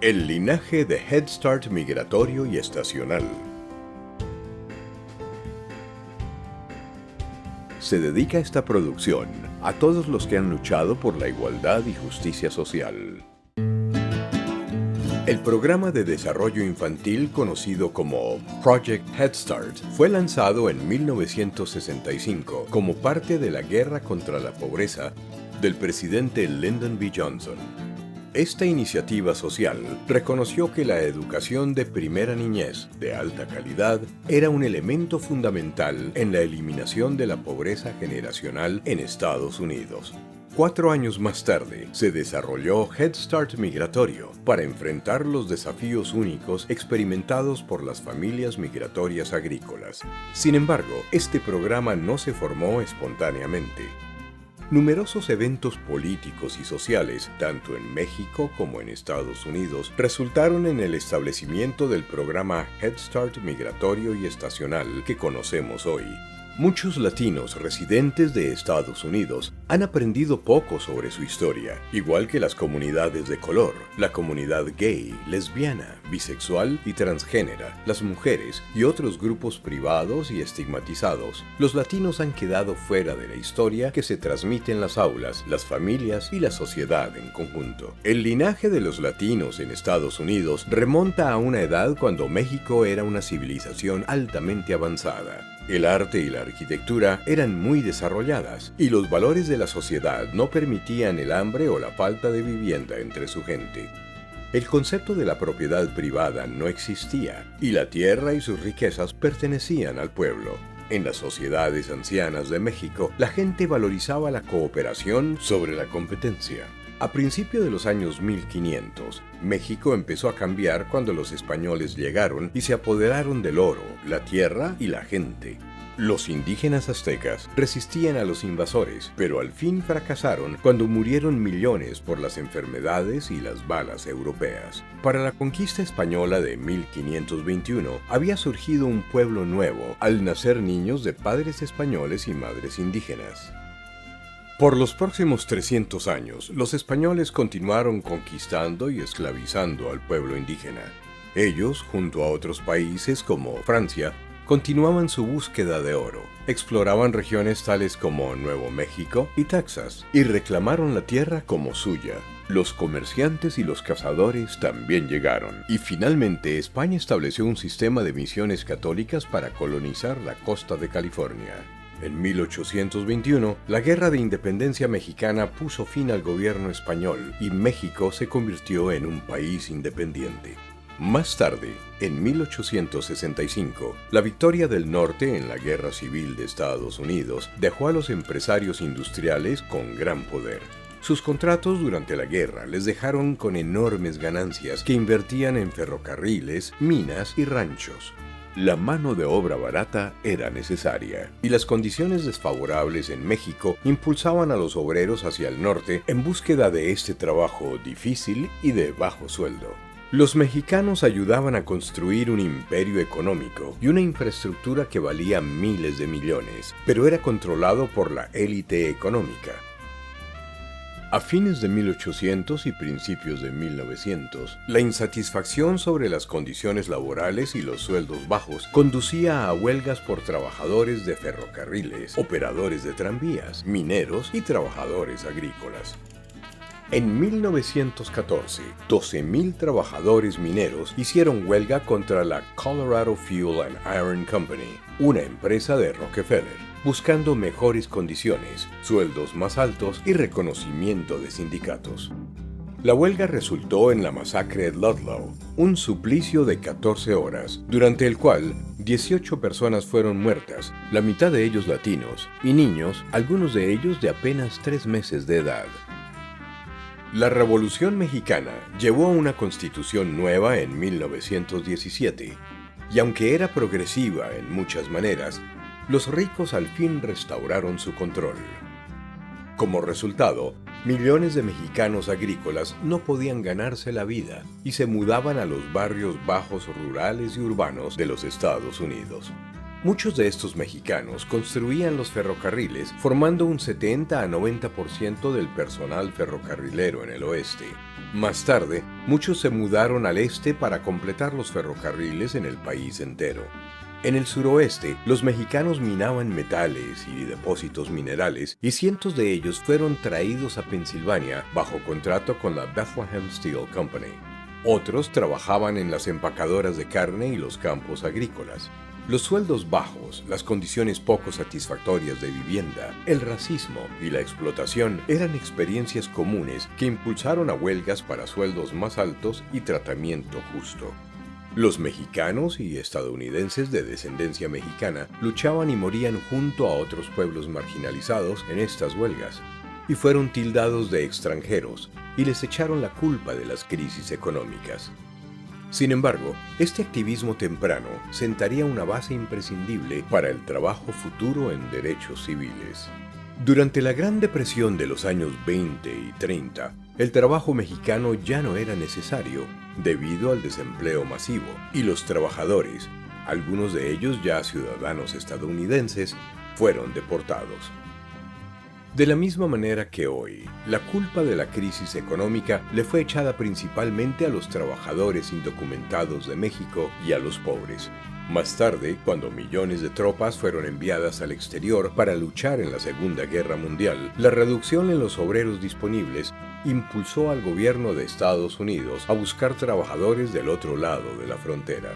El linaje de Head Start migratorio y estacional. Se dedica esta producción a todos los que han luchado por la igualdad y justicia social. El programa de desarrollo infantil conocido como Project Head Start fue lanzado en 1965 como parte de la guerra contra la pobreza del presidente Lyndon B. Johnson. Esta iniciativa social reconoció que la educación de primera niñez de alta calidad era un elemento fundamental en la eliminación de la pobreza generacional en Estados Unidos. 4 años más tarde, se desarrolló Head Start migratorio para enfrentar los desafíos únicos experimentados por las familias migratorias agrícolas. Sin embargo, este programa no se formó espontáneamente. Numerosos eventos políticos y sociales, tanto en México como en Estados Unidos, resultaron en el establecimiento del programa Head Start migratorio y estacional que conocemos hoy. Muchos latinos residentes de Estados Unidos han aprendido poco sobre su historia, igual que las comunidades de color, la comunidad gay, lesbiana, bisexual y transgénera, las mujeres y otros grupos privados y estigmatizados. Los latinos han quedado fuera de la historia que se transmite en las aulas, las familias y la sociedad en conjunto. El linaje de los latinos en Estados Unidos remonta a una edad cuando México era una civilización altamente avanzada. El arte y la arquitectura eran muy desarrolladas, y los valores de la sociedad no permitían el hambre o la falta de vivienda entre su gente. El concepto de la propiedad privada no existía, y la tierra y sus riquezas pertenecían al pueblo. En las sociedades ancianas de México, la gente valorizaba la cooperación sobre la competencia. A principios de los años 1500, México empezó a cambiar cuando los españoles llegaron y se apoderaron del oro, la tierra y la gente. Los indígenas aztecas resistían a los invasores, pero al fin fracasaron cuando murieron millones por las enfermedades y las balas europeas. Para la conquista española de 1521, había surgido un pueblo nuevo al nacer niños de padres españoles y madres indígenas. Por los próximos 300 años, los españoles continuaron conquistando y esclavizando al pueblo indígena. Ellos, junto a otros países como Francia, continuaban su búsqueda de oro, exploraban regiones tales como Nuevo México y Texas, y reclamaron la tierra como suya. Los comerciantes y los cazadores también llegaron, y finalmente España estableció un sistema de misiones católicas para colonizar la costa de California. En 1821, la Guerra de Independencia Mexicana puso fin al gobierno español y México se convirtió en un país independiente. Más tarde, en 1865, la victoria del norte en la Guerra Civil de Estados Unidos dejó a los empresarios industriales con gran poder. Sus contratos durante la guerra les dejaron con enormes ganancias que invertían en ferrocarriles, minas y ranchos. La mano de obra barata era necesaria, y las condiciones desfavorables en México impulsaban a los obreros hacia el norte en búsqueda de este trabajo difícil y de bajo sueldo. Los mexicanos ayudaban a construir un imperio económico y una infraestructura que valía miles de millones, pero era controlado por la élite económica. A fines de 1800 y principios de 1900, la insatisfacción sobre las condiciones laborales y los sueldos bajos conducía a huelgas por trabajadores de ferrocarriles, operadores de tranvías, mineros y trabajadores agrícolas. En 1914, 12,000 trabajadores mineros hicieron huelga contra la Colorado Fuel and Iron Company, una empresa de Rockefeller, buscando mejores condiciones, sueldos más altos y reconocimiento de sindicatos. La huelga resultó en la masacre de Ludlow, un suplicio de 14 horas, durante el cual 18 personas fueron muertas, la mitad de ellos latinos, y niños, algunos de ellos de apenas 3 meses de edad. La Revolución Mexicana llevó a una constitución nueva en 1917, y aunque era progresiva en muchas maneras, los ricos al fin restauraron su control. Como resultado, millones de mexicanos agrícolas no podían ganarse la vida y se mudaban a los barrios bajos rurales y urbanos de los Estados Unidos. Muchos de estos mexicanos construían los ferrocarriles, formando un 70 a 90% del personal ferrocarrilero en el oeste. Más tarde, muchos se mudaron al este para completar los ferrocarriles en el país entero. En el suroeste, los mexicanos minaban metales y depósitos minerales, y cientos de ellos fueron traídos a Pensilvania bajo contrato con la Bethlehem Steel Company. Otros trabajaban en las empacadoras de carne y los campos agrícolas. Los sueldos bajos, las condiciones poco satisfactorias de vivienda, el racismo y la explotación eran experiencias comunes que impulsaron a huelgas para sueldos más altos y tratamiento justo. Los mexicanos y estadounidenses de descendencia mexicana luchaban y morían junto a otros pueblos marginalizados en estas huelgas, y fueron tildados de extranjeros y les echaron la culpa de las crisis económicas. Sin embargo, este activismo temprano sentaría una base imprescindible para el trabajo futuro en derechos civiles. Durante la Gran Depresión de los años 20 y 30, el trabajo mexicano ya no era necesario debido al desempleo masivo, y los trabajadores, algunos de ellos ya ciudadanos estadounidenses, fueron deportados. De la misma manera que hoy, la culpa de la crisis económica le fue echada principalmente a los trabajadores indocumentados de México y a los pobres. Más tarde, cuando millones de tropas fueron enviadas al exterior para luchar en la Segunda Guerra Mundial, la reducción en los obreros disponibles impulsó al gobierno de Estados Unidos a buscar trabajadores del otro lado de la frontera.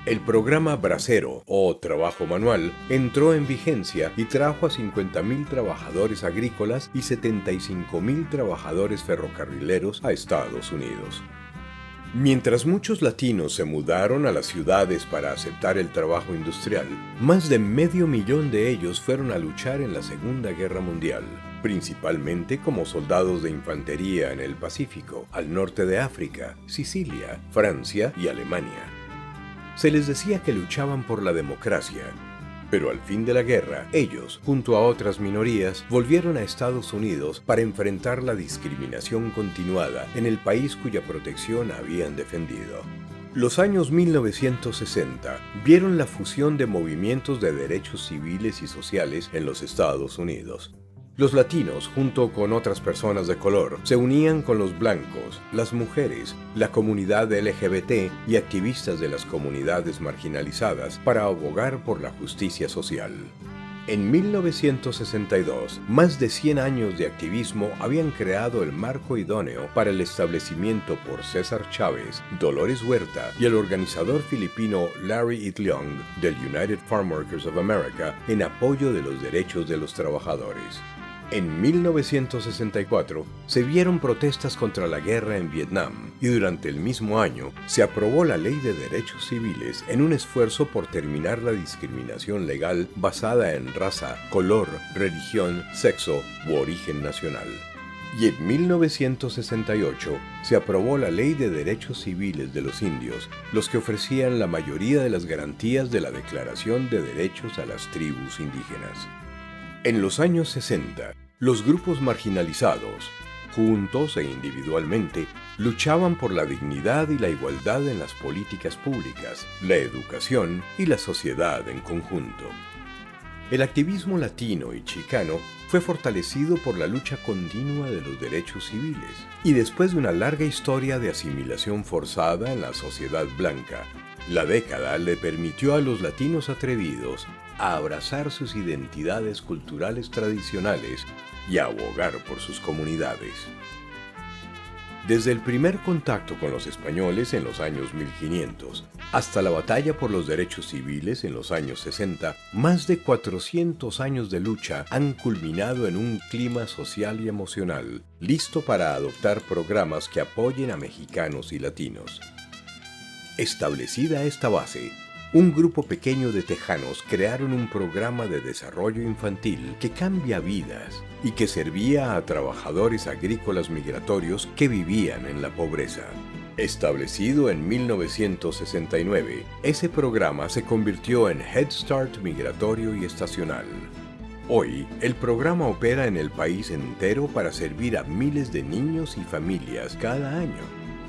El programa Bracero, o trabajo manual, entró en vigencia y trajo a 50,000 trabajadores agrícolas y 75,000 trabajadores ferrocarrileros a Estados Unidos. Mientras muchos latinos se mudaron a las ciudades para aceptar el trabajo industrial, más de 500,000 de ellos fueron a luchar en la Segunda Guerra Mundial, principalmente como soldados de infantería en el Pacífico, al norte de África, Sicilia, Francia y Alemania. Se les decía que luchaban por la democracia, pero al fin de la guerra, ellos, junto a otras minorías, volvieron a Estados Unidos para enfrentar la discriminación continuada en el país cuya protección habían defendido. Los años 1960 vieron la fusión de movimientos de derechos civiles y sociales en los Estados Unidos. Los latinos, junto con otras personas de color, se unían con los blancos, las mujeres, la comunidad LGBT y activistas de las comunidades marginalizadas para abogar por la justicia social. En 1962, más de 100 años de activismo habían creado el marco idóneo para el establecimiento por César Chávez, Dolores Huerta y el organizador filipino Larry Itliong del United Farm Workers of America en apoyo de los derechos de los trabajadores. En 1964 se vieron protestas contra la guerra en Vietnam y durante el mismo año se aprobó la Ley de Derechos Civiles en un esfuerzo por terminar la discriminación legal basada en raza, color, religión, sexo u origen nacional. Y en 1968 se aprobó la Ley de Derechos Civiles de los Indios, los que ofrecían la mayoría de las garantías de la Declaración de Derechos a las Tribus Indígenas. En los años 60, los grupos marginalizados, juntos e individualmente, luchaban por la dignidad y la igualdad en las políticas públicas, la educación y la sociedad en conjunto. El activismo latino y chicano fue fortalecido por la lucha continua de los derechos civiles, y después de una larga historia de asimilación forzada en la sociedad blanca, la década le permitió a los latinos atrevidos a abrazar sus identidades culturales tradicionales y a abogar por sus comunidades. Desde el primer contacto con los españoles en los años 1500 hasta la batalla por los derechos civiles en los años 60, más de 400 años de lucha han culminado en un clima social y emocional, listo para adoptar programas que apoyen a mexicanos y latinos. Establecida esta base, un grupo pequeño de tejanos crearon un programa de desarrollo infantil que cambia vidas y que servía a trabajadores agrícolas migratorios que vivían en la pobreza. Establecido en 1969, ese programa se convirtió en Head Start migratorio y estacional. Hoy, el programa opera en el país entero para servir a miles de niños y familias cada año,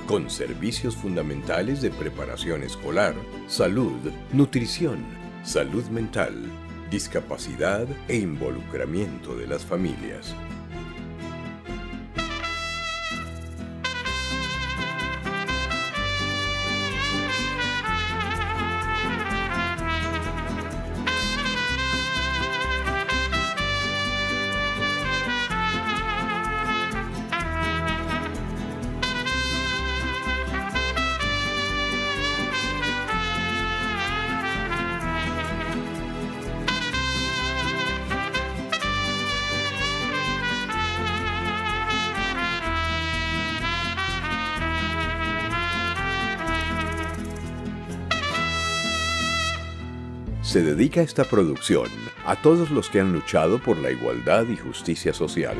con servicios fundamentales de preparación escolar, salud, nutrición, salud mental, discapacidad e involucramiento de las familias. Se dedica esta producción a todos los que han luchado por la igualdad y justicia social.